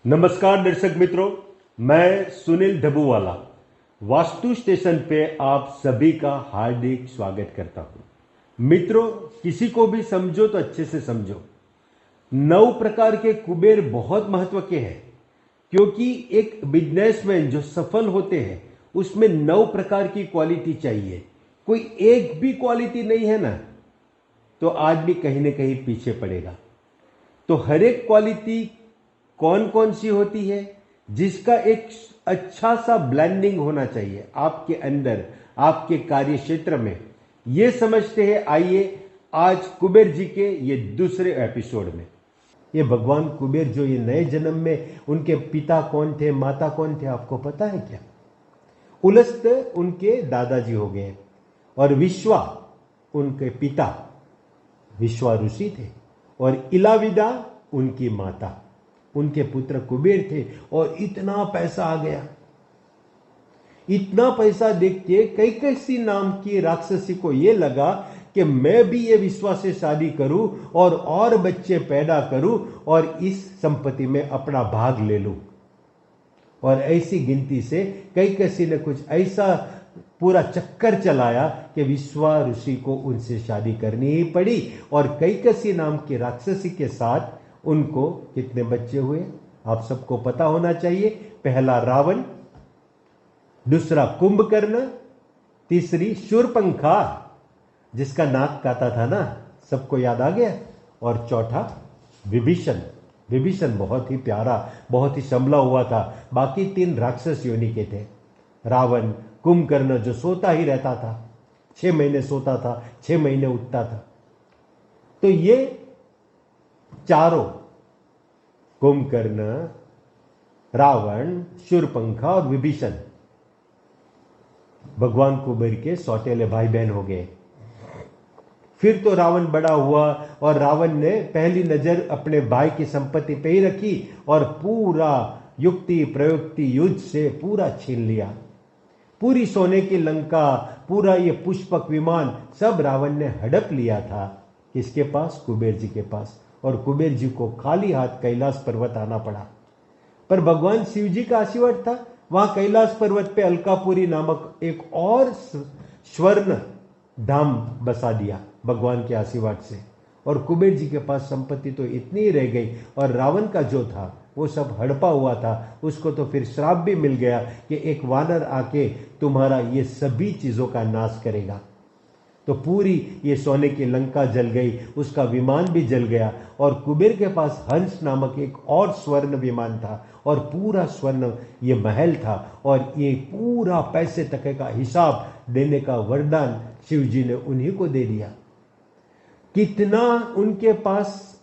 नमस्कार दर्शक मित्रों, मैं सुनील डबूवाला वास्तु स्टेशन पे आप सभी का हार्दिक स्वागत करता हूं। मित्रों, किसी को भी समझो तो अच्छे से समझो। 9 प्रकार के कुबेर बहुत महत्व के हैं, क्योंकि एक बिजनेसमैन जो सफल होते हैं उसमें 9 प्रकार की क्वालिटी चाहिए। कोई एक भी क्वालिटी नहीं है ना, तो आदमी कहीं ना कहीं पीछे पड़ेगा। तो हर एक क्वालिटी कौन कौन सी होती है, जिसका एक अच्छा सा ब्लेंडिंग होना चाहिए आपके अंदर, आपके कार्य क्षेत्र में, ये समझते हैं। आइए आज कुबेर जी के ये दूसरे एपिसोड में। ये भगवान कुबेर जो ये नए जन्म में, उनके पिता कौन थे, माता कौन थे, आपको पता है क्या? उलस्त उनके दादाजी हो गए और विश्वा उनके पिता विश्वा ऋषि थे, और इलाविदा उनकी माता, उनके पुत्र कुबेर थे। और इतना पैसा आ गया, इतना पैसा देख के कैकसी नाम की राक्षसी को यह लगा कि मैं भी ये विश्वास से शादी करूं और बच्चे पैदा करूं और इस संपत्ति में अपना भाग ले लूं। और ऐसी गिनती से कैकसी ने कुछ ऐसा पूरा चक्कर चलाया कि विश्वा ऋषि को उनसे शादी करनी ही पड़ी। और कैकसी नाम की राक्षसी के साथ उनको कितने बच्चे हुए आप सबको पता होना चाहिए। पहला रावण, दूसरा कुंभकर्ण, तीसरी शूर्पणखा जिसका नाक काटा था ना, सबको याद आ गया, और चौथा विभीषण। विभीषण बहुत ही प्यारा, बहुत ही संभला हुआ था। बाकी 3 राक्षस योनि के थे। रावण, कुंभकर्ण जो सोता ही रहता था, 6 महीने सोता था, 6 महीने उठता था। तो ये चारों, कुंभकर्ण, रावण, शूर्पणखा और विभीषण, भगवान कुबेर के सौतेले भाई बहन हो गए। फिर तो रावण बड़ा हुआ और रावण ने पहली नजर अपने भाई की संपत्ति पे ही रखी और पूरा युक्ति प्रयुक्ति युद्ध से पूरा छीन लिया। पूरी सोने की लंका, पूरा ये पुष्पक विमान सब रावण ने हड़प लिया था। किसके पास? कुबेर जी के पास। और कुबेर जी को खाली हाथ कैलाश पर्वत आना पड़ा। पर भगवान शिव जी का आशीर्वाद था। वहां कैलाश पर्वत पे अलकापुरी नामक एक और स्वर्ण धाम बसा दिया भगवान के आशीर्वाद से। और कुबेर जी के पास संपत्ति तो इतनी ही रह गई, और रावण का जो था वो सब हड़पा हुआ था। उसको तो फिर श्राप भी मिल गया कि एक वानर आके तुम्हारा ये सभी चीजों का नाश करेगा। तो पूरी ये सोने की लंका जल गई, उसका विमान भी जल गया। और कुबेर के पास हंस नामक एक और स्वर्ण विमान था, और पूरा स्वर्ण ये महल था। और ये पूरा पैसे तक का हिसाब देने का वरदान शिव जी ने उन्हीं को दे दिया। कितना उनके पास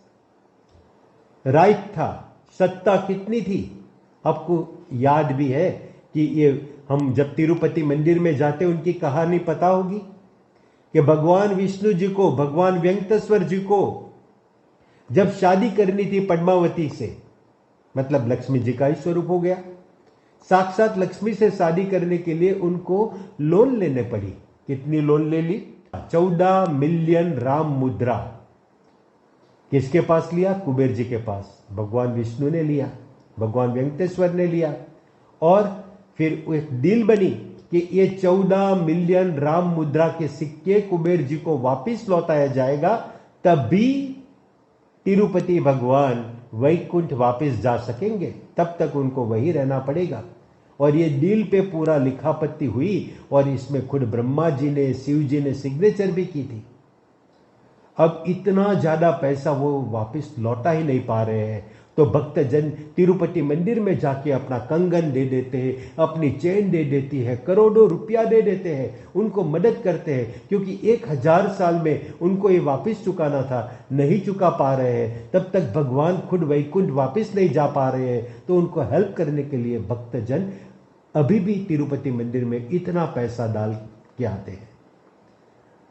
राइट था, सत्ता कितनी थी, आपको याद भी है कि ये हम जब तिरुपति मंदिर में जाते उनकी कहानी पता होगी कि भगवान विष्णु जी को, भगवान वेंकटेश्वर जी को जब शादी करनी थी पद्मावती से, मतलब लक्ष्मी जी का ही स्वरूप हो गया, साक्षात लक्ष्मी से शादी करने के लिए उनको लोन लेने पड़ी। कितनी लोन ले ली? 14 मिलियन राम मुद्रा। किसके पास लिया? कुबेर जी के पास। भगवान विष्णु ने लिया, भगवान वेंकटेश्वर ने लिया। और फिर एक डील बनी कि ये 14 मिलियन राम मुद्रा के सिक्के कुबेर जी को वापिस लौटाया जाएगा, तभी तिरुपति भगवान वैकुंठ वापस जा सकेंगे। तब तक उनको वहीं रहना पड़ेगा। और ये डील पे पूरा लिखापत्ती हुई, और इसमें खुद ब्रह्मा जी ने, शिव जी ने सिग्नेचर भी की थी। अब इतना ज्यादा पैसा वो वापस लौटा ही नहीं पा रहे हैं, तो भक्तजन तिरुपति मंदिर में जाके अपना कंगन दे देते हैं, अपनी चेन दे देती है, करोड़ों रुपया दे देते हैं, उनको मदद करते हैं। क्योंकि 1000 साल में उनको ये वापस चुकाना था, नहीं चुका पा रहे हैं, तब तक भगवान खुद वैकुंठ वापस नहीं जा पा रहे हैं। तो उनको हेल्प करने के लिए भक्तजन अभी भी तिरुपति मंदिर में इतना पैसा डाल के आते हैं।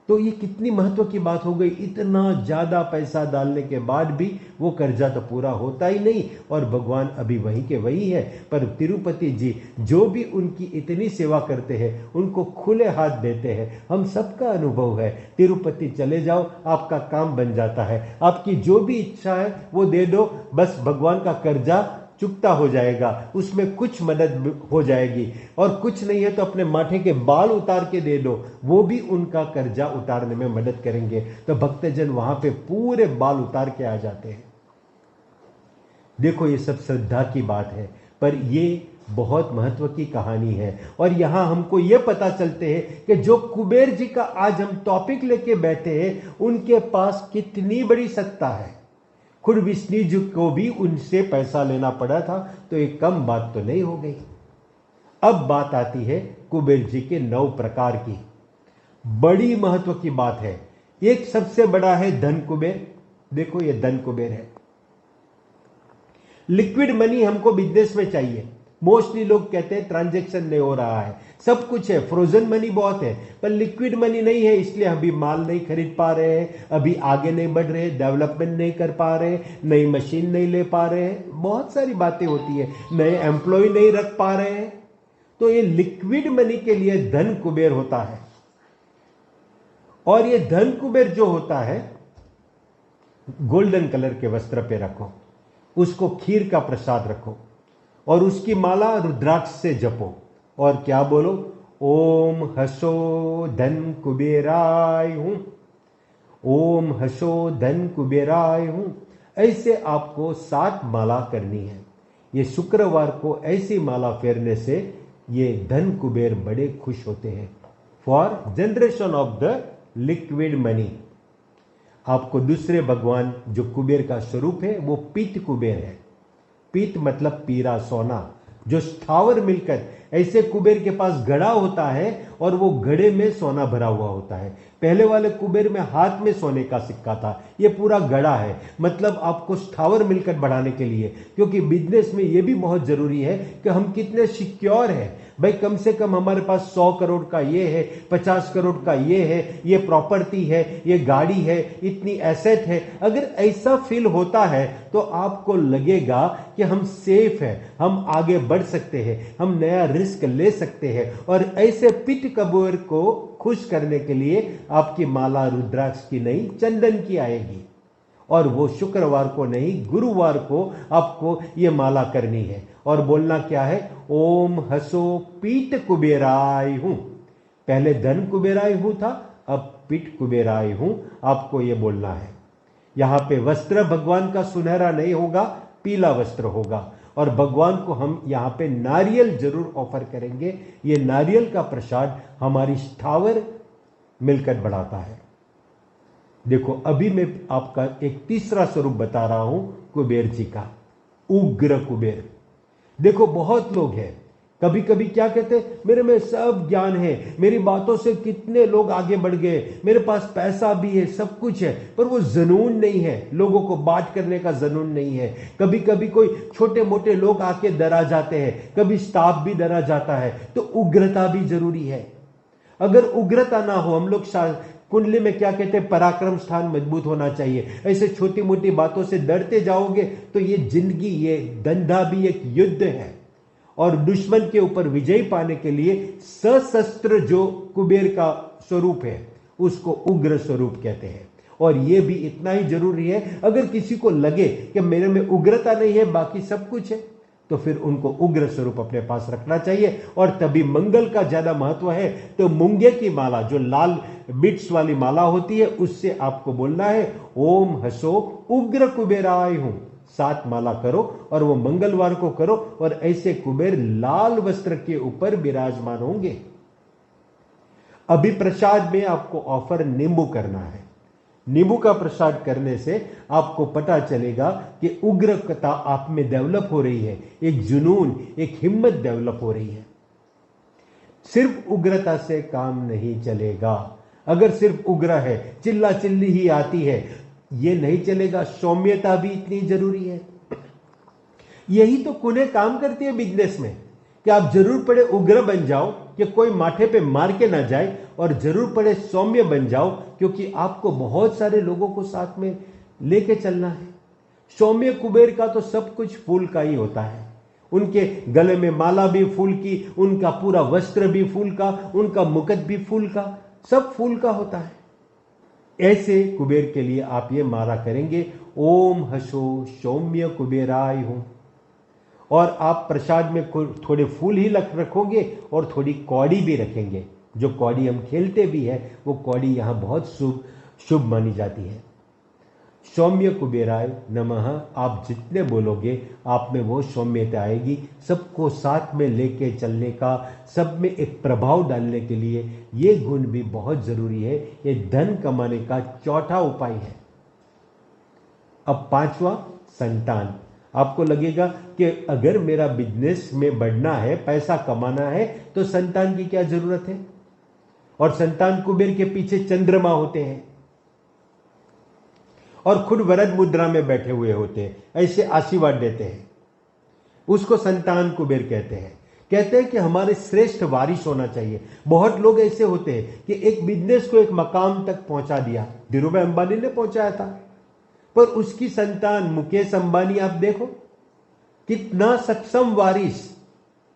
तो ये कितनी महत्व की बात हो गई। इतना ज्यादा पैसा डालने के बाद भी वो कर्जा तो पूरा होता ही नहीं, और भगवान अभी वही के वही है। पर तिरुपति जी जो भी उनकी इतनी सेवा करते हैं, उनको खुले हाथ देते हैं। हम सबका अनुभव है, तिरुपति चले जाओ, आपका काम बन जाता है। आपकी जो भी इच्छा है वो दे दो, बस भगवान का कर्जा चुकता हो जाएगा, उसमें कुछ मदद हो जाएगी, और कुछ नहीं है तो अपने माथे के बाल उतार के दे दो, वो भी उनका कर्जा उतारने में मदद करेंगे। तो भक्तजन वहां पे पूरे बाल उतार के आ जाते हैं। देखो ये सब श्रद्धा की बात है, पर ये बहुत महत्व की कहानी है। और यहां हमको ये पता चलते हैं कि जो कुबेर जी का आज हम टॉपिक लेके बैठे हैं, उनके पास कितनी बड़ी सत्ता है। खुद विष्णु जी को भी उनसे पैसा लेना पड़ा था, तो एक कम बात तो नहीं हो गई। अब बात आती है कुबेर जी के 9 प्रकार की। बड़ी महत्व की बात है। एक सबसे बड़ा है धन कुबेर। देखो ये धन कुबेर है। लिक्विड मनी हमको बिजनेस में चाहिए। मोस्टली लोग कहते हैं ट्रांजैक्शन नहीं हो रहा है, सब कुछ है, फ्रोजन मनी बहुत है, पर लिक्विड मनी नहीं है, इसलिए अभी माल नहीं खरीद पा रहे हैं, अभी आगे नहीं बढ़ रहे, डेवलपमेंट नहीं कर पा रहे, नई मशीन नहीं ले पा रहे हैं, बहुत सारी बातें होती है, नए एम्प्लॉय नहीं रख पा रहे हैं। तो ये लिक्विड मनी के लिए धन कुबेर होता है। और ये धन कुबेर जो होता है, गोल्डन कलर के वस्त्र पे रखो, उसको खीर का प्रसाद रखो, और उसकी माला रुद्राक्ष से जपो, और क्या बोलो, ओम हसो धन कुबेराय हूं, ओम हसो धन कुबेराय हूं। ऐसे आपको 7 माला करनी है। ये शुक्रवार को ऐसी माला फेरने से ये धन कुबेर बड़े खुश होते हैं। For generation of the liquid money. आपको दूसरे भगवान जो कुबेर का स्वरूप है वो पीत कुबेर है। पीत मतलब पीरा सोना, जो स्थावर मिलकर, ऐसे कुबेर के पास घड़ा होता है और वो घड़े में सोना भरा हुआ होता है। पहले वाले कुबेर में हाथ में सोने का सिक्का था, ये पूरा घड़ा है, मतलब आपको स्थावर मिलकर बढ़ाने के लिए। क्योंकि बिजनेस में ये भी बहुत जरूरी है कि हम कितने सिक्योर हैं। भाई कम से कम हमारे पास 100 करोड़ का ये है, 50 करोड़ का ये है, ये प्रॉपर्टी है, ये गाड़ी है, इतनी एसेट है। अगर ऐसा फील होता है तो आपको लगेगा कि हम सेफ है, हम आगे बढ़ सकते हैं, हम नया रिस्क ले सकते हैं। और ऐसे पिट कबूर को खुश करने के लिए आपकी माला रुद्राक्ष की नहीं, चंदन की आएगी। और वो शुक्रवार को नहीं, गुरुवार को आपको ये माला करनी है। और बोलना क्या है, ओम हसो पीठ कुबेराय हूं। पहले धन कुबेराय हूं था, अब पीठ कुबेराय हूं, आपको ये बोलना है। यहां पे वस्त्र भगवान का सुनहरा नहीं होगा, पीला वस्त्र होगा। और भगवान को हम यहां पे नारियल जरूर ऑफर करेंगे। ये नारियल का प्रसाद हमारी स्थावर मिलकर बढ़ाता है। देखो अभी मैं आपका एक तीसरा स्वरूप बता रहा हूं कुबेर जी का, उग्र कुबेर। देखो बहुत लोग हैं, कभी कभी क्या कहते, मेरे में सब ज्ञान है, मेरी बातों से कितने लोग आगे बढ़ गए, मेरे पास पैसा भी है, सब कुछ है, पर वो जुनून नहीं है, लोगों को बात करने का जुनून नहीं है। कभी कभी कोई छोटे मोटे लोग आके डरा जाते हैं, कभी स्टाफ भी डरा जाता है। तो उग्रता भी जरूरी है। अगर उग्रता ना हो, हम लोग कुंडली में क्या कहते हैं, पराक्रम स्थान मजबूत होना चाहिए। ऐसे छोटी मोटी बातों से डरते जाओगे तो ये जिंदगी, ये धंधा भी एक युद्ध है। और दुश्मन के ऊपर विजय पाने के लिए सशस्त्र जो कुबेर का स्वरूप है उसको उग्र स्वरूप कहते हैं। और यह भी इतना ही जरूरी है, अगर किसी को लगे कि मेरे में उग्रता नहीं है, बाकी सब कुछ है, तो फिर उनको उग्र स्वरूप अपने पास रखना चाहिए। और तभी मंगल का ज्यादा महत्व है तो मूंगे की माला, जो लाल बिट्स वाली माला होती है, उससे आपको बोलना है ओम हसो उग्र कुबेराय हूं। 7 माला करो और वो मंगलवार को करो, और ऐसे कुबेर लाल वस्त्र के ऊपर विराजमान होंगे। अभी प्रसाद में आपको ऑफर नींबू करना है। नींबू का प्रसाद करने से आपको पता चलेगा कि उग्रता आप में डेवलप हो रही है, एक जुनून, एक हिम्मत डेवलप हो रही है। सिर्फ उग्रता से काम नहीं चलेगा। अगर सिर्फ उग्र है, चिल्ला चिल्ली ही आती है, ये नहीं चलेगा। सौम्यता भी इतनी जरूरी है। यही तो कुनें काम करती है बिजनेस में, कि आप जरूर पड़े उग्र बन जाओ कि कोई माथे पे मार के ना जाए, और जरूर पड़े सौम्य बन जाओ, क्योंकि आपको बहुत सारे लोगों को साथ में लेके चलना है। सौम्य कुबेर का तो सब कुछ फूल का ही होता है। उनके गले में माला भी फूल की, उनका पूरा वस्त्र भी फूल का, उनका मुकुट भी फूल का, सब फूल का होता है। ऐसे कुबेर के लिए आप ये माला करेंगे, ओम हसो सौम्य कुबेराय हूं। और आप प्रसाद में थोड़े फूल ही रखोगे और थोड़ी कौड़ी भी रखेंगे। जो कौड़ी हम खेलते भी है वो कौड़ी यहाँ बहुत शुभ शुभ मानी जाती है। सौम्य कुबेराय नमः आप जितने बोलोगे आप में वो सौम्यता आएगी। सबको साथ में लेके चलने का, सब में एक प्रभाव डालने के लिए ये गुण भी बहुत जरूरी है। ये धन कमाने का चौथा उपाय है। अब पांचवा, संतान। आपको लगेगा कि अगर मेरा बिजनेस में बढ़ना है, पैसा कमाना है, तो संतान की क्या जरूरत है। और संतान कुबेर के पीछे चंद्रमा होते हैं और खुद वरद मुद्रा में बैठे हुए होते हैं, ऐसे आशीर्वाद देते हैं। उसको संतान कुबेर कहते हैं। कहते हैं कि हमारे श्रेष्ठ वारिस होना चाहिए। बहुत लोग ऐसे होते हैं कि एक बिजनेस को एक मकाम तक पहुंचा दिया, धीरूभाई अंबानी ने पहुंचाया था, पर उसकी संतान मुकेश अंबानी आप देखो कितना सक्षम वारिस,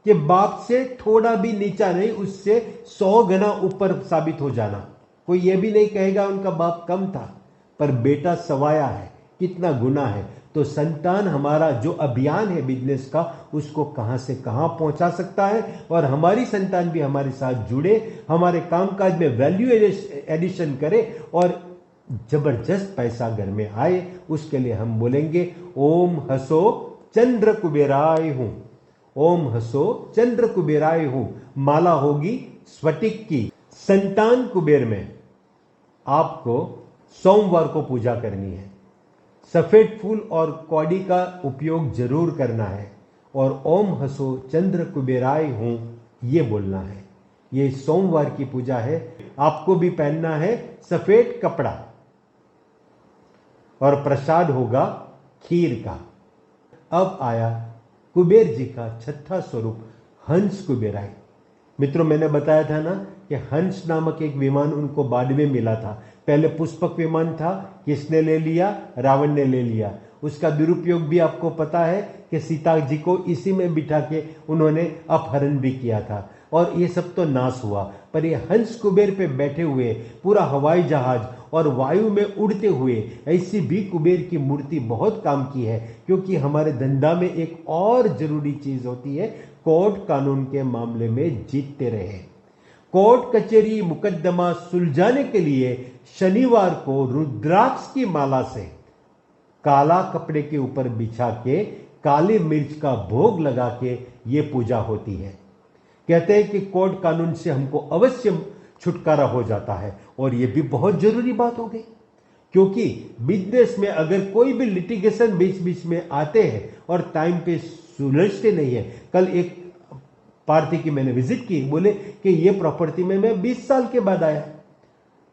कि बाप से थोड़ा भी नीचा नहीं, उससे 100 गुना ऊपर साबित हो जाना। कोई यह भी नहीं कहेगा उनका बाप कम था, पर बेटा सवाया है, कितना गुना है। तो संतान हमारा जो अभियान है बिजनेस का, उसको कहां से कहां पहुंचा सकता है। और हमारी संतान भी हमारे साथ जुड़े, हमारे कामकाज में वैल्यू एडिशन करे और जबरदस्त पैसा घर में आए। उसके लिए हम बोलेंगे ओम हसो चंद्र कुबेराय हूं, ओम हसो चंद्र कुबेराय हूं। माला होगी स्फटिक की। संतान कुबेर में आपको सोमवार को पूजा करनी है। सफेद फूल और कौड़ी का उपयोग जरूर करना है और ओम हसो चंद्र कुबेराय हूं ये बोलना है। ये सोमवार की पूजा है। आपको भी पहनना है सफेद कपड़ा और प्रसाद होगा खीर का। अब आया कुबेर जी का छठा स्वरूप हंस कुबेराय। मित्रों, मैंने बताया था ना कि हंस नामक एक विमान उनको बाद में मिला था। पहले पुष्पक विमान था, किसने ले लिया? रावण ने ले लिया। उसका दुरुपयोग भी आपको पता है कि सीता जी को इसी में बिठा के उन्होंने अपहरण भी किया था और ये सब तो नाश हुआ। पर ये हंस कुबेर पे बैठे हुए पूरा हवाई जहाज और वायु में उड़ते हुए, ऐसी भी कुबेर की मूर्ति बहुत काम की है। क्योंकि हमारे धंधा में एक और जरूरी चीज होती है, कोर्ट कानून के मामले में जीतते रहे। कोर्ट कचहरी मुकदमा सुलझाने के लिए शनिवार को रुद्राक्ष की माला से काला कपड़े के ऊपर बिछा के काली मिर्च का भोग लगा के ये पूजा होती है। कहते हैं कि कोर्ट कानून से हमको अवश्य छुटकारा हो जाता है। और ये भी बहुत जरूरी बात हो गई, क्योंकि बिजनेस में अगर कोई भी लिटिगेशन बीच बीच में आते हैं और टाइम पे सुलझते नहीं है। कल एक पार्टी की मैंने विजिट की, बोले कि ये प्रॉपर्टी में मैं 20 साल के बाद आया।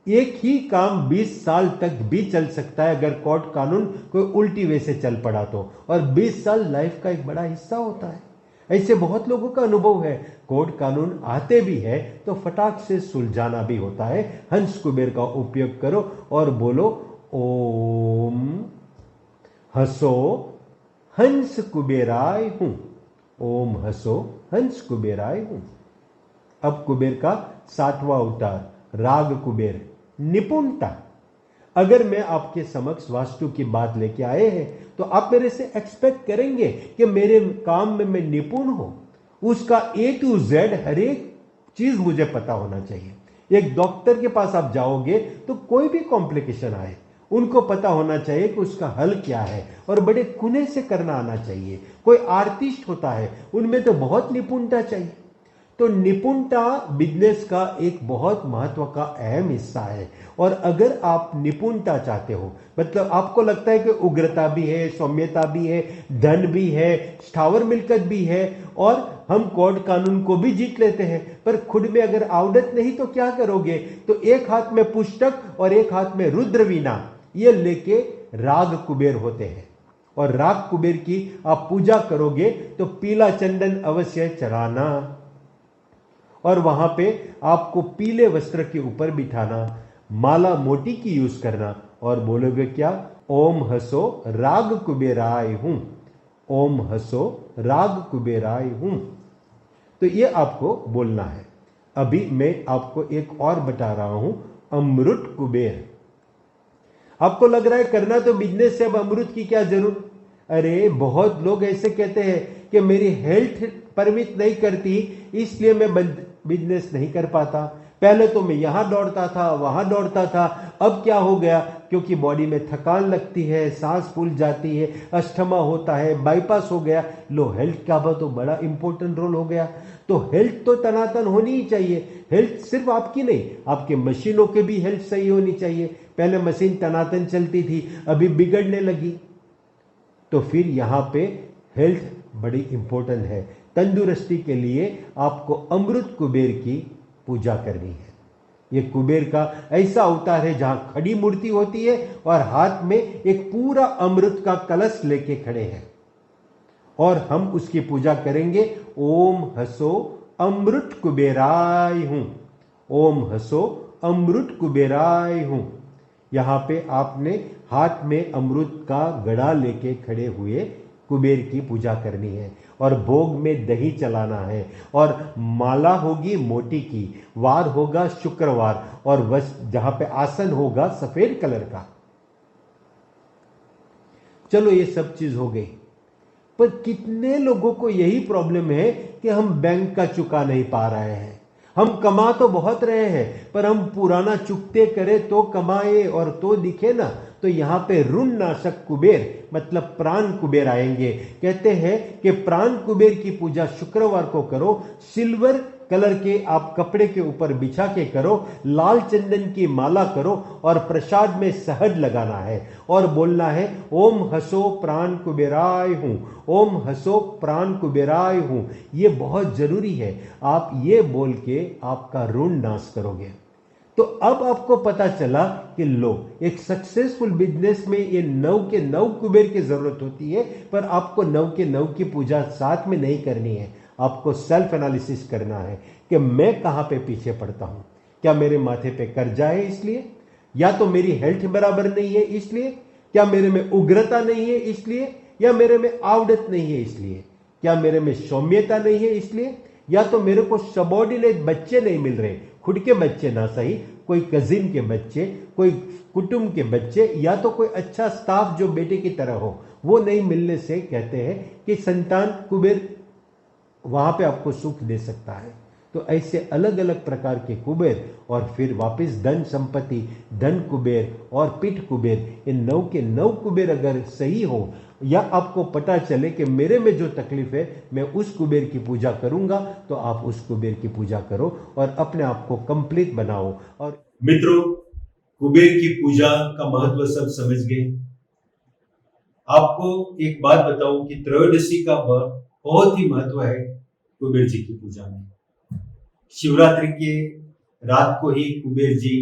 एक ही काम 20 साल तक भी चल सकता है अगर कोर्ट कानून कोई उल्टी वे से चल पड़ा तो, और 20 साल लाइफ का एक बड़ा हिस्सा होता है। ऐसे बहुत लोगों का अनुभव है, कोर्ट कानून आते भी है तो फटाक से सुलझाना भी होता है। हंस कुबेर का उपयोग करो और बोलो ओम हसो हंस कुबेराय हूं, ओम हसो हंस कुबेराय हूं। अब कुबेर का 7वां अवतार राग कुबेर, निपुणता। अगर मैं आपके समक्ष वास्तु की बात लेके आए हैं तो आप मेरे से एक्सपेक्ट करेंगे कि मेरे काम में मैं निपुण हूं, उसका A to Z हर एक चीज मुझे पता होना चाहिए। एक डॉक्टर के पास आप जाओगे तो कोई भी कॉम्प्लिकेशन आए, उनको पता होना चाहिए कि उसका हल क्या है और बड़े कुने से करना आना चाहिए। कोई आर्टिस्ट होता है, उनमें तो बहुत निपुणता चाहिए। तो निपुणता बिजनेस का एक बहुत महत्व का अहम हिस्सा है। और अगर आप निपुणता चाहते हो, मतलब आपको लगता है कि उग्रता भी है, सौम्यता भी है, धन भी है, स्थावर मिलकत भी है और हम कोर्ट कानून को भी जीत लेते हैं, पर खुद में अगर आवड़त नहीं तो क्या करोगे? तो एक हाथ में पुस्तक और एक हाथ में रुद्रवीणा ये लेके राग कुबेर होते हैं। और राग कुबेर की आप पूजा करोगे तो पीला चंदन अवश्य चढ़ाना और वहां पे आपको पीले वस्त्र के ऊपर बिठाना, माला मोटी की यूज करना और बोलोगे क्या? ओम हसो राग कुबेराय हूं, ओम हसो राग कुबेराय हूं। तो ये आपको बोलना है। अभी मैं आपको एक और बता रहा हूं, अमृत कुबेर। आपको लग रहा है करना तो बिजनेस से, अब अमृत की क्या जरूरत? अरे बहुत लोग ऐसे कहते हैं कि मेरी हेल्थ परमिट नहीं करती, इसलिए मैं बिजनेस नहीं कर पाता। पहले तो मैं यहां दौड़ता था, वहां दौड़ता था, अब क्या हो गया, क्योंकि बॉडी में थकान लगती है, सांस फूल जाती है, अस्थमा होता है, बाईपास हो गया। लो, हेल्थ का तो बड़ा इंपॉर्टेंट रोल हो गया। तो हेल्थ तो तनातन होनी ही चाहिए। हेल्थ सिर्फ आपकी नहीं, आपके मशीनों के भी हेल्थ सही होनी चाहिए। पहले मशीन तनातन चलती थी, अभी बिगड़ने लगी। तो फिर यहां पे हेल्थ बड़ी इंपॉर्टेंट है। तंदुरुस्ती के लिए आपको अमृत कुबेर की पूजा करनी है। ये कुबेर का ऐसा अवतार है जहां खड़ी मूर्ति होती है और हाथ में एक पूरा अमृत का कलश लेके खड़े हैं, और हम उसकी पूजा करेंगे। ओम हसो अमृत कुबेराय हूं, ओम हसो अमृत कुबेराय हूं। यहां पे आपने हाथ में अमृत का गड़ा लेके खड़े हुए कुबेर की पूजा करनी है, और भोग में दही चलाना है, और माला होगी मोती की, वार होगा शुक्रवार, और जहां पे आसन होगा सफेद कलर का। चलो, ये सब चीज हो गई, पर कितने लोगों को यही प्रॉब्लम है कि हम बैंक का चुका नहीं पा रहे हैं। हम कमा तो बहुत रहे हैं, पर हम पुराना चुकते करें तो कमाए और तो दिखे ना। तो यहां पे ऋण नाशक कुबेर मतलब प्राण कुबेर आएंगे। कहते हैं कि प्राण कुबेर की पूजा शुक्रवार को करो। सिल्वर कलर के आप कपड़े के ऊपर बिछा के करो, लाल चंदन की माला करो, और प्रसाद में शहद लगाना है, और बोलना है ओम हसो प्राण कुबेराय हूं, ओम हसो प्राण कुबेराय हूं। ये बहुत जरूरी है। आप ये बोल के आपका ऋण नाश करोगे। तो अब आपको पता चला कि लो, एक सक्सेसफुल बिजनेस में ये 9 के 9 कुबेर की जरूरत होती है, पर आपको 9 के 9 की पूजा साथ में नहीं करनी है। आपको सेल्फ एनालिसिस करना है कि मैं कहां पे पीछे पड़ता हूं। क्या मेरे माथे पे कर्जा है इसलिए, या तो मेरी हेल्थ बराबर नहीं है इसलिए, क्या मेरे में उग्रता नहीं है इसलिए, या मेरे में आवड़त नहीं है इसलिए, क्या मेरे में सौम्यता नहीं है इसलिए, या तो मेरे को सबॉर्डिनेट बच्चे नहीं मिल रहे, खुद के बच्चे ना सही, कोई कजिन के बच्चे, कोई कुटुंब के बच्चे, या तो कोई अच्छा स्टाफ जो बेटे की तरह हो, वो नहीं मिलने से कहते हैं कि संतान कुबेर वहां पे आपको सुख दे सकता है। तो ऐसे अलग अलग प्रकार के कुबेर, और फिर वापस धन संपत्ति, धन कुबेर और पीठ कुबेर, इन 9 के 9 कुबेर अगर सही हो, या आपको पता चले कि मेरे में जो तकलीफ है मैं उस कुबेर की पूजा करूंगा, तो आप उस कुबेर की पूजा करो और अपने आप को कंप्लीट बनाओ। और मित्रों, कुबेर की पूजा का महत्व सब समझ गए। आपको एक बात बताऊं कि त्रयोदशी का बहुत ही महत्व है कुबेर जी की पूजा में। शिवरात्रि के रात को ही कुबेर जी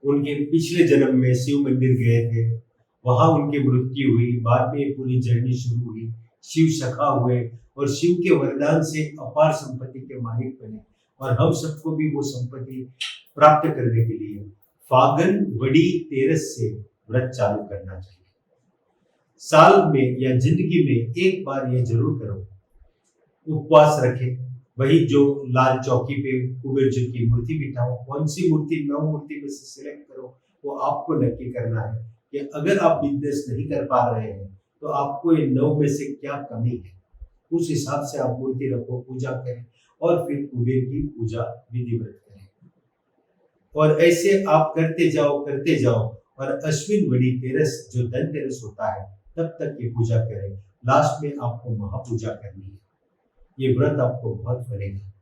उनके पिछले जन्म में शिव मंदिर गए थे, वहां उनकी मृत्यु हुई, बाद में पूरी जर्नी शुरू हुई, शिव सखा हुए और शिव के वरदान से अपार संपत्ति के मालिक बने, और हम सबको भी वो संपत्ति प्राप्त करने के लिए फागन वडी तेरस से व्रत चालू करना चाहिए। साल में या जिंदगी में एक बार ये जरूर करो, उपवास रखें, वही जो लाल चौकी पे कुबेर जी की मूर्ति बिठाओ, कौन सी मूर्ति 9 मूर्ति में से सिलेक्ट करो, वो आपको नक्की करना है कि अगर आप बिजनेस नहीं कर पा रहे हैं तो आपको ये 9 में से क्या कमी है, उस हिसाब से आप मूर्ति रखो, पूजा करें, और फिर कुबेर की पूजा विधिवत करें। और ऐसे आप करते जाओ, और अश्विन वडी तेरस जो धनतेरस होता है तब तक ये पूजा करें। लास्ट में आपको महापूजा करनी है। ये व्रत आपको बहुत फलेगा।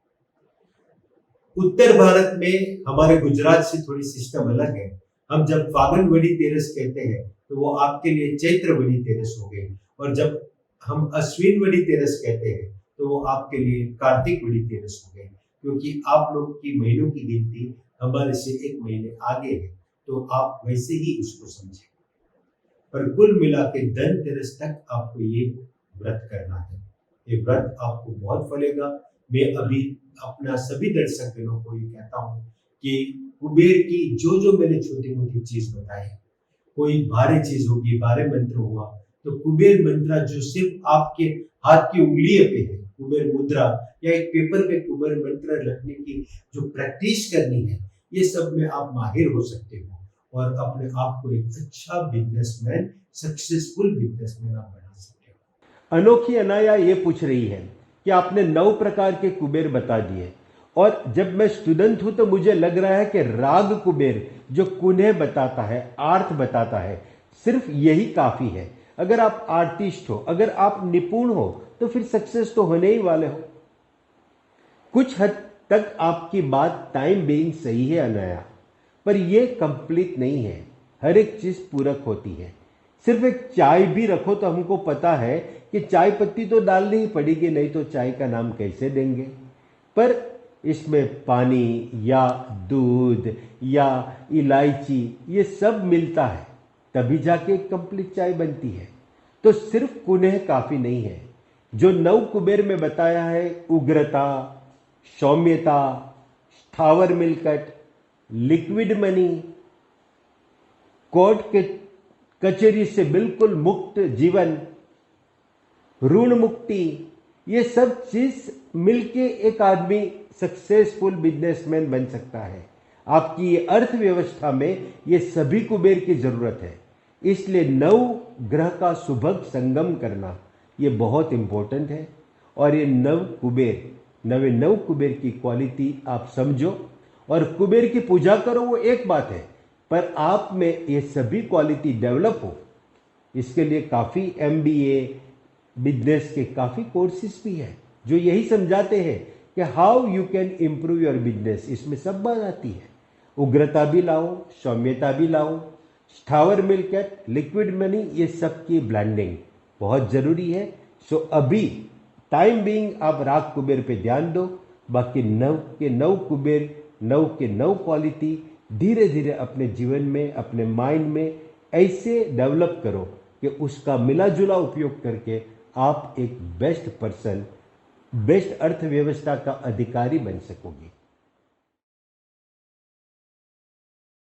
उत्तर भारत में हमारे गुजरात से थोड़ी सिस्टम अलग है। हम जब फागन वडी तेरस कहते हैं तो वो आपके लिए चैत्र वडी तेरस हो गई, और जब हम अश्विन वडी तेरस कहते हैं तो वो आपके लिए कार्तिक वडी तेरस हो गई, क्योंकि आप लोग की महीनों की गिनती हमारे से 1 महीने आगे है, तो आप वैसे ही उसको समझें। पर कुल मिला के धनतेरस तक आपको ये व्रत करना है। ये व्रत आपको बहुत फलेगा। मैं अभी अपना सभी दर्शक जनों को ये कहता हूँ कि कुबेर की जो मैंने छोटी मोटी चीज बताई, कोई भारी चीज होगी, भारी मंत्र हुआ, तो कुबेर मंत्र जो सिर्फ आपके हाथ की उंगलियों पे है, कुबेर मुद्रा या एक पेपर पे कुबेर मंत्र रखने की जो प्रैक्टिस करनी है, ये सब में आप माहिर हो सकते हो और अपने आप को एक अच्छा बिजनेसमैन, सक्सेसफुल बिजनेसमैन आप बना सकते हो। अनोखी अनाया ये पूछ रही है कि आपने 9 प्रकार के कुबेर बता दिए, और जब मैं स्टूडेंट हूं तो मुझे लग रहा है कि राग कुबेर जो कुन्हे बताता है, आर्थ बताता है, सिर्फ यही काफी है। अगर आप आर्टिस्ट हो, अगर आप निपुण हो, तो फिर सक्सेस तो होने ही वाले हो। कुछ हद तक आपकी बात टाइम बीइंग सही है अनाया, पर यह कंप्लीट नहीं है। हर एक चीज पूरक होती है। सिर्फ एक चाय भी रखो तो हमको पता है कि चाय पत्ती तो डालनी ही पड़ेगी, नहीं तो चाय का नाम कैसे देंगे। पर इसमें पानी या दूध या इलायची ये सब मिलता है, तभी जाके एक कंप्लीट चाय बनती है। तो सिर्फ कुन्ह काफी नहीं है। जो 9 कुबेर में बताया है, उग्रता, सौम्यता, स्थावर मिलकत, लिक्विड मनी, कोर्ट के कचेरी से बिल्कुल मुक्त जीवन, ऋण मुक्ति, ये सब चीज मिलके एक आदमी सक्सेसफुल बिजनेसमैन बन सकता है। आपकी ये अर्थव्यवस्था में ये सभी कुबेर की जरूरत है। इसलिए 9 ग्रह का सुभग संगम करना ये बहुत इंपॉर्टेंट है। और ये 9 कुबेर की क्वालिटी आप समझो और कुबेर की पूजा करो, वो एक बात है, पर आप में ये सभी क्वालिटी डेवलप हो, इसके लिए काफी MBA बिजनेस के काफी कोर्सेज भी है जो यही समझाते हैं कि how you can improve your business. इसमें सब बात आती है। उग्रता भी लाओ, सौम्यता भी लाओ, स्थावर मिलकत, लिक्विड मनी, ये सब की ब्लेंडिंग बहुत जरूरी है। सो अभी टाइम बीइंग आप राग कुबेर पे ध्यान दो, बाकी 9 के 9 कुबेर, 9 के 9 क्वालिटी धीरे धीरे अपने जीवन में, अपने माइंड में ऐसे डेवलप करो कि उसका मिला जुला उपयोग करके आप एक बेस्ट पर्सन, बेस्ट अर्थव्यवस्था का अधिकारी बन सकोगे।